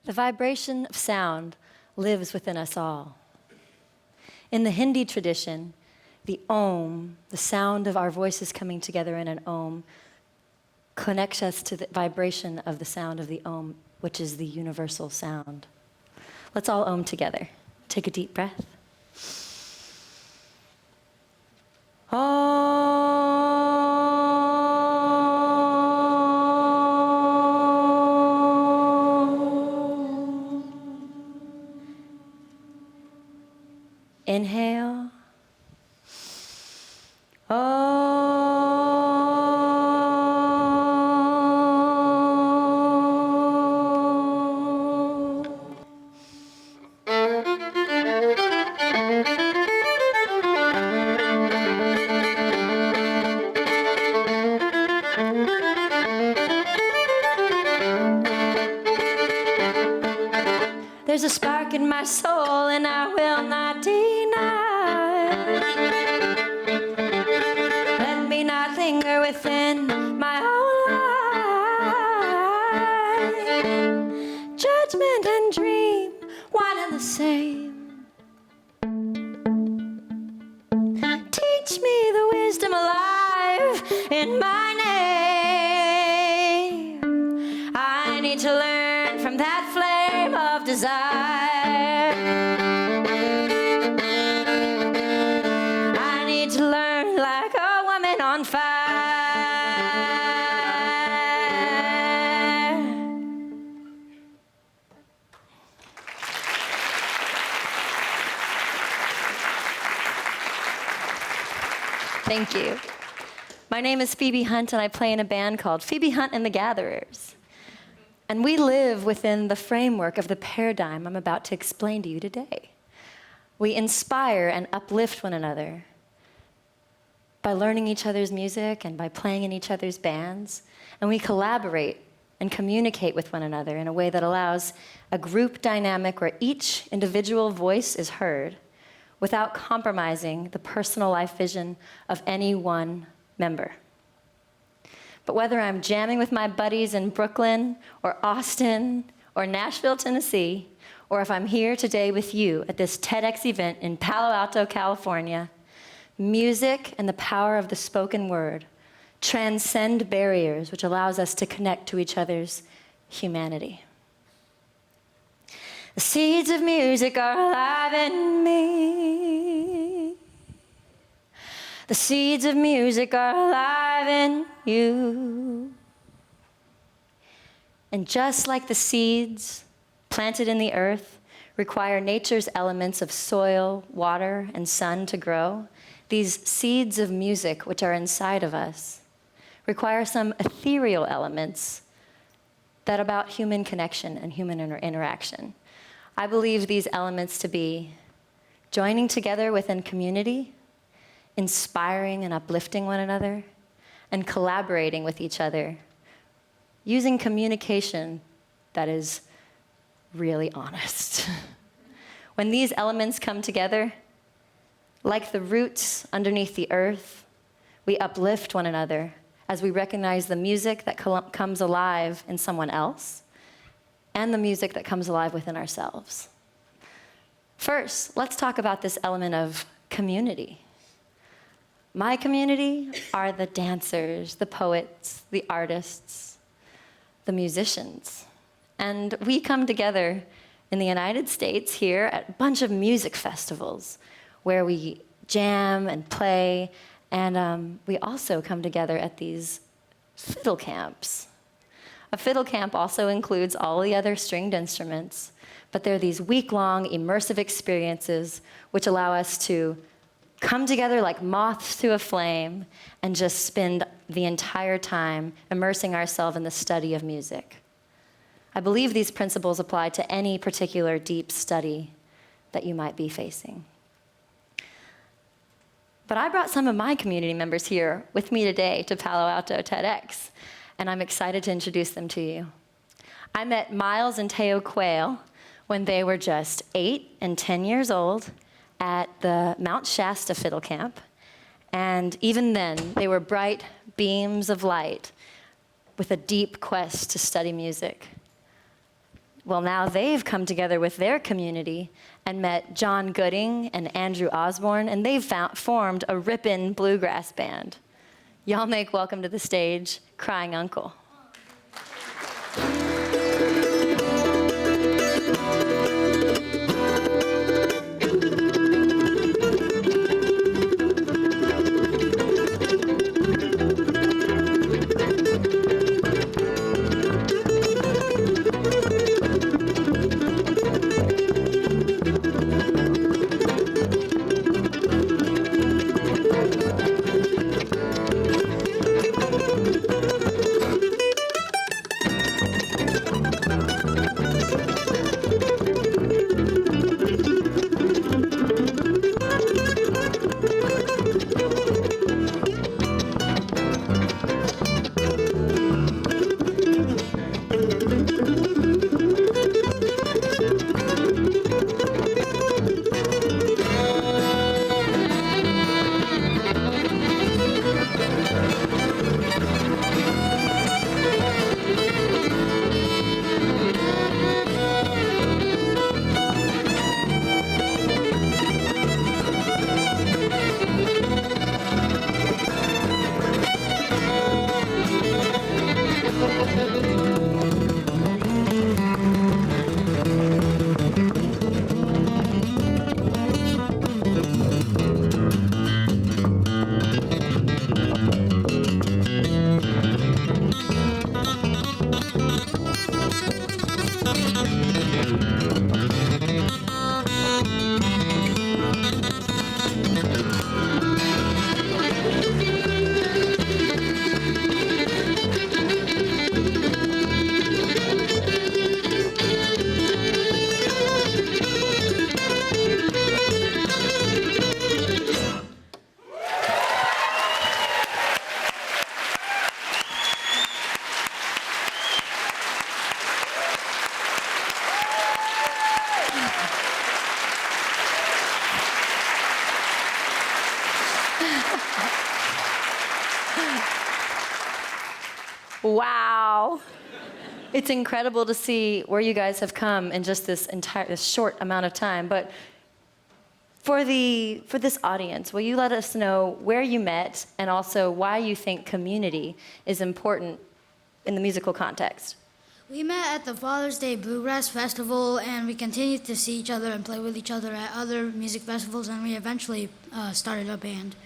The vibration of sound lives within us all. In the Hindi tradition, the Om, the sound of our voices coming together in an Om, connects us to the vibration of the sound of the Om, which is the universal sound. Let's all Om together. Take a deep breath. Inhale. There's a spark in my soul and I will not deny. Let me not linger within my own life. Judgment and dream, one and the same. Teach me the wisdom alive in my name. I need to learn from that flame of desire. I need to learn like a woman on fire. Thank you. My name is Phoebe Hunt, and I play in a band called Phoebe Hunt and the Gatherers. And we live within the framework of the paradigm I'm about to explain to you today. We inspire and uplift one another by learning each other's music and by playing in each other's bands. And we collaborate and communicate with one another in a way that allows a group dynamic where each individual voice is heard without compromising the personal life vision of any one member. But whether I'm jamming with my buddies in Brooklyn or Austin or Nashville, Tennessee, or if I'm here today with you at this TEDx event in Palo Alto, California, music and the power of the spoken word transcend barriers, which allows us to connect to each other's humanity. The seeds of music are alive in me. The seeds of music are alive in you. And just like the seeds planted in the earth require nature's elements of soil, water, and sun to grow, these seeds of music which are inside of us require some ethereal elements that are about human connection and human interaction. I believe these elements to be joining together within community, inspiring and uplifting one another, and collaborating with each other, using communication that is really honest. When these elements come together, like the roots underneath the earth, we uplift one another as we recognize the music that comes alive in someone else and the music that comes alive within ourselves. First, let's talk about this element of community. My community are the dancers, the poets, the artists, the musicians. And we come together in the United States here at a bunch of music festivals where we jam and play, and we also come together at these fiddle camps. A fiddle camp also includes all the other stringed instruments, but they're these week-long immersive experiences which allow us to come together like moths to a flame and just spend the entire time immersing ourselves in the study of music. I believe these principles apply to any particular deep study that you might be facing. But I brought some of my community members here with me today to Palo Alto TEDx, and I'm excited to introduce them to you. I met Miles and Teo Quale when they were just 8 and 10 years old at the Mount Shasta Fiddle Camp, and even then, they were bright beams of light with a deep quest to study music. Well, now they've come together with their community and met John Gooding and Andrew Osborn, and they've formed a rippin' bluegrass band. Y'all make welcome to the stage, Crying Uncle. Wow. It's incredible to see where you guys have come in just this short amount of time. But for this audience, will you let us know where you met and also why you think community is important in the musical context? We met at the Father's Day Bluegrass Festival, and we continued to see each other and play with each other at other music festivals, and we eventually started a band.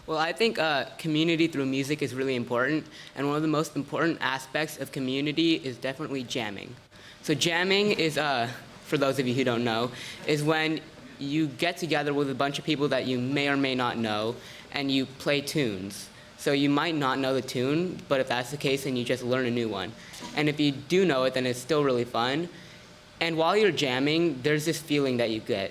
Well, I think community through music is really important, and one of the most important aspects of community is definitely jamming. So jamming is, for those of you who don't know, is when you get together with a bunch of people that you may or may not know, and you play tunes. So you might not know the tune, but if that's the case, then you just learn a new one. And if you do know it, then it's still really fun. And while you're jamming, there's this feeling that you get.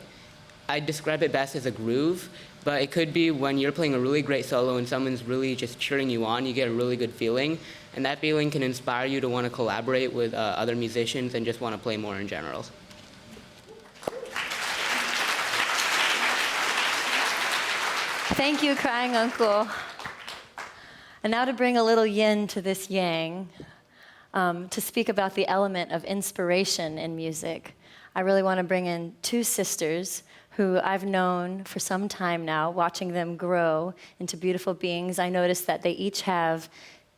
I describe it best as a groove, but it could be when you're playing a really great solo and someone's really just cheering you on, you get a really good feeling. And that feeling can inspire you to want to collaborate with other musicians and just want to play more in general. Thank you, Crying Uncle. And now to bring a little yin to this yang, to speak about the element of inspiration in music, I really want to bring in two sisters who I've known for some time now, watching them grow into beautiful beings. I noticed that they each have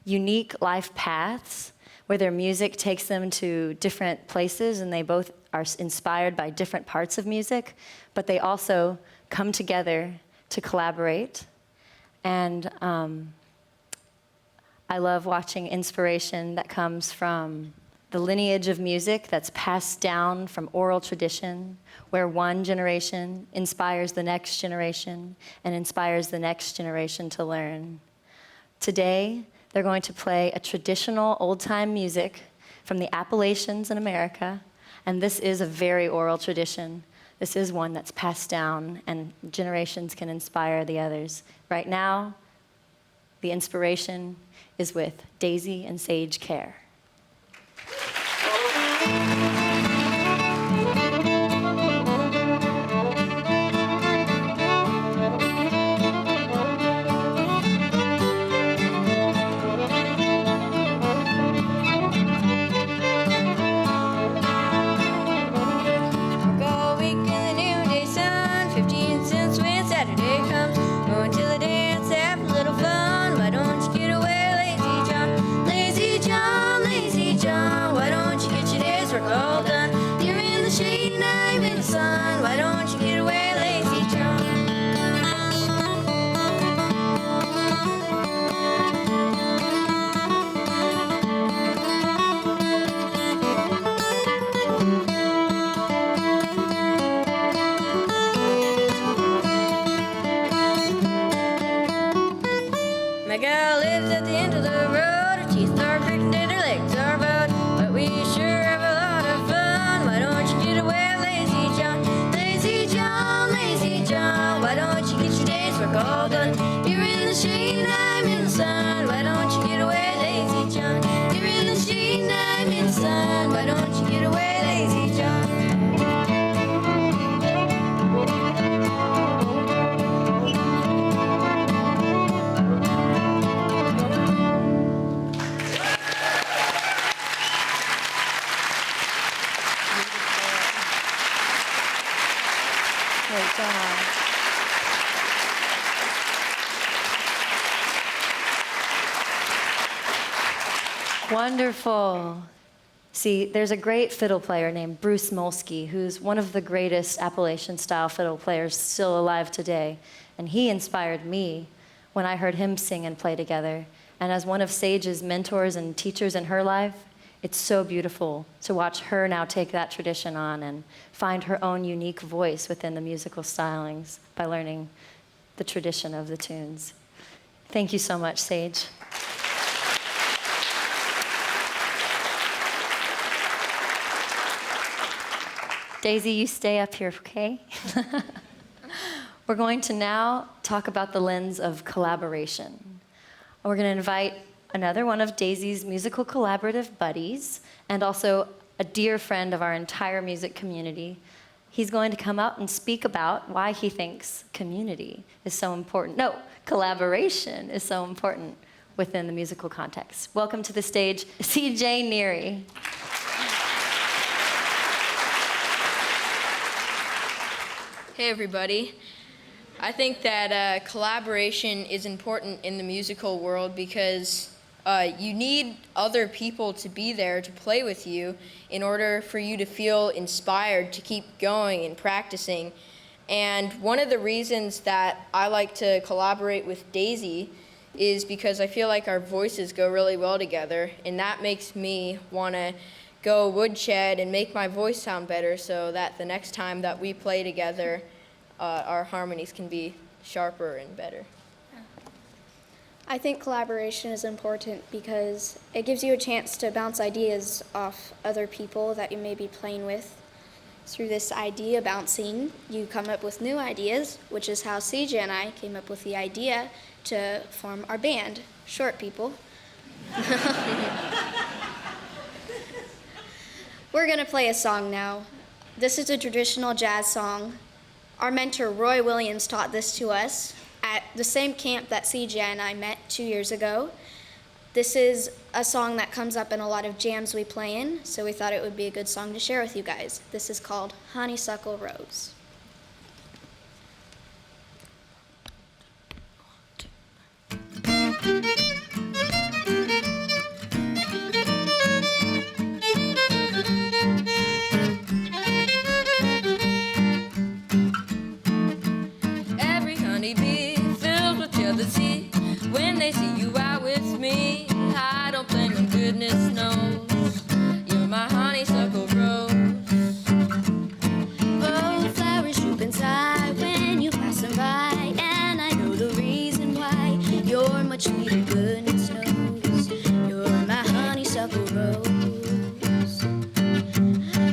unique life paths where their music takes them to different places, and they both are inspired by different parts of music, but they also come together to collaborate. And I love watching inspiration that comes from the lineage of music that's passed down from oral tradition, where one generation inspires the next generation and inspires the next generation to learn. Today, they're going to play a traditional old-time music from the Appalachians in America, and this is a very oral tradition. This is one that's passed down, and generations can inspire the others. Right now, the inspiration is with Daisy and Sage Kerr. Great job. Wonderful. See, there's a great fiddle player named Bruce Molsky, who's one of the greatest Appalachian-style fiddle players still alive today. And he inspired me when I heard him sing and play together. And as one of Sage's mentors and teachers in her life, it's so beautiful to watch her now take that tradition on and find her own unique voice within the musical stylings by learning the tradition of the tunes. Thank you so much, Sage. Daisy, you stay up here, okay? We're going to now talk about the lens of collaboration. We're going to invite another one of Daisy's musical collaborative buddies, and also a dear friend of our entire music community. He's going to come out and speak about why he thinks community is so important. No, collaboration is so important within the musical context. Welcome to the stage, C.J. Neary. Hey everybody. I think that collaboration is important in the musical world because you need other people to be there to play with you in order for you to feel inspired to keep going and practicing. And one of the reasons that I like to collaborate with Daisy is because I feel like our voices go really well together, and that makes me want to go woodshed and make my voice sound better so that the next time that we play together, our harmonies can be sharper and better. I think collaboration is important because it gives you a chance to bounce ideas off other people that you may be playing with. Through this idea bouncing, you come up with new ideas, which is how CJ and I came up with the idea to form our band, Short People. We're going to play a song now. This is a traditional jazz song. Our mentor, Roy Williams, taught this to us at the same camp that CJ and I met 2 years ago. This is a song that comes up in a lot of jams we play in, so we thought it would be a good song to share with you guys. This is called Honeysuckle Rose. When they see you out with me, I don't blame them, goodness knows. You're my honeysuckle rose. Oh, flowers droop inside when you pass them by, and I know the reason why. You're much sweeter, goodness knows. You're my honeysuckle rose.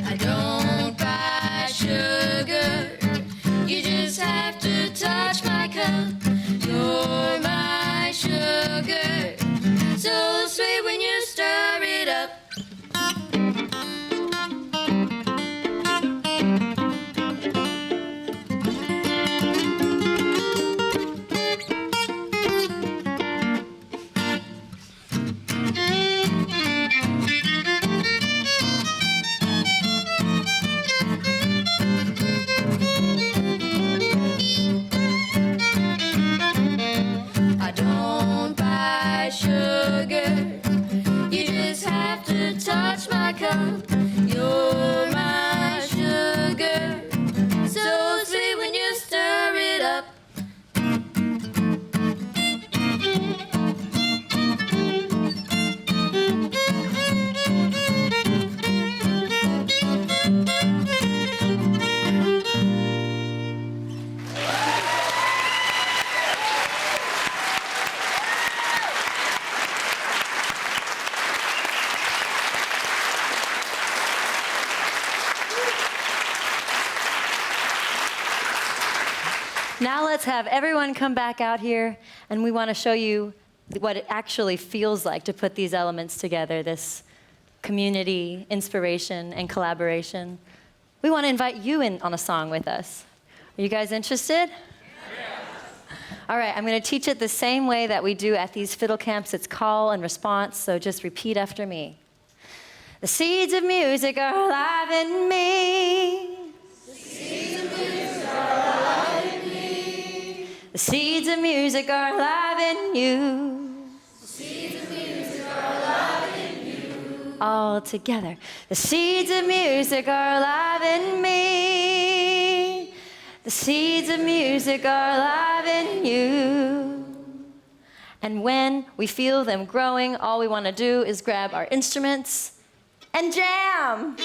I don't buy sugar, you just have to touch my cup. You're my sugar, so sweet when you stir it up. I don't buy sugar, you just have to touch my cup. You're my sugar, so sweet when you stir it up. Now let's have everyone come back out here, and we want to show you what it actually feels like to put these elements together, this community, inspiration, and collaboration. We want to invite you in on a song with us. Are you guys interested? Yes. All right, I'm going to teach it the same way that we do at these fiddle camps. It's call and response, so just repeat after me. The seeds of music are alive in me. The seeds of music are alive. The seeds of music are alive in you. All together. The seeds of music are alive in me. The seeds of music are alive in you. And when we feel them growing, all we want to do is grab our instruments and jam.